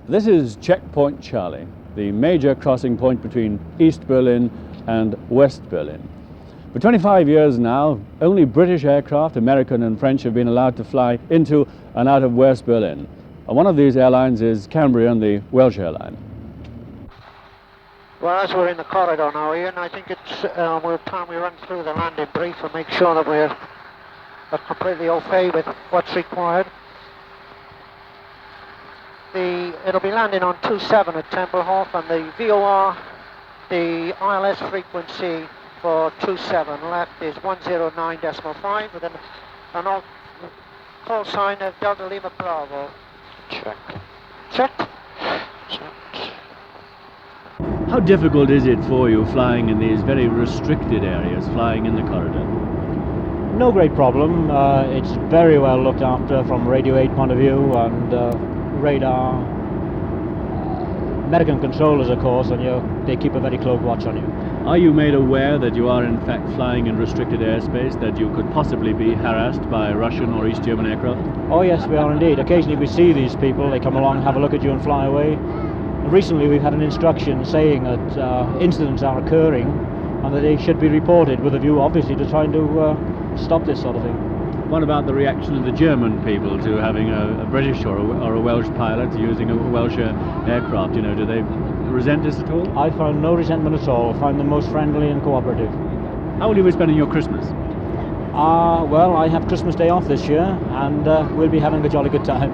This is Checkpoint Charlie, the major crossing point between East Berlin and West Berlin. For 25 years now, only British aircraft, American and French, have been allowed to fly into and out of West Berlin. And one of these airlines is Cambrian, the Welsh airline. Well, as we're in the corridor now, Ian, I think it's time we run through the landing brief and make sure that we're completely okay with what's required. It'll be landing on 27 at Tempelhof, and the VOR, the ILS frequency for 27 left is 109.5 with an call sign of Delta Lima Bravo. Check. Check. Check. How difficult is it for you flying in these very restricted areas, flying in the corridor? No great problem. It's very well looked after from radio 8 point of view, and radar, American controllers of course, and they keep a very close watch on you. Are you made aware that you are in fact flying in restricted airspace, that you could possibly be harassed by Russian or East German aircraft? Oh yes, we are indeed. Occasionally we see these people, they come along, have a look at you and fly away. And recently we've had an instruction saying that incidents are occurring and that they should be reported, with a view obviously to trying to stop this sort of thing. What about the reaction of the German people to having a British or a Welsh pilot using a Welsh aircraft? Do they resent this at all? I found no resentment at all. I find them most friendly and cooperative. How will you be spending your Christmas? Well, I have Christmas Day off this year, and we'll be having a jolly good time.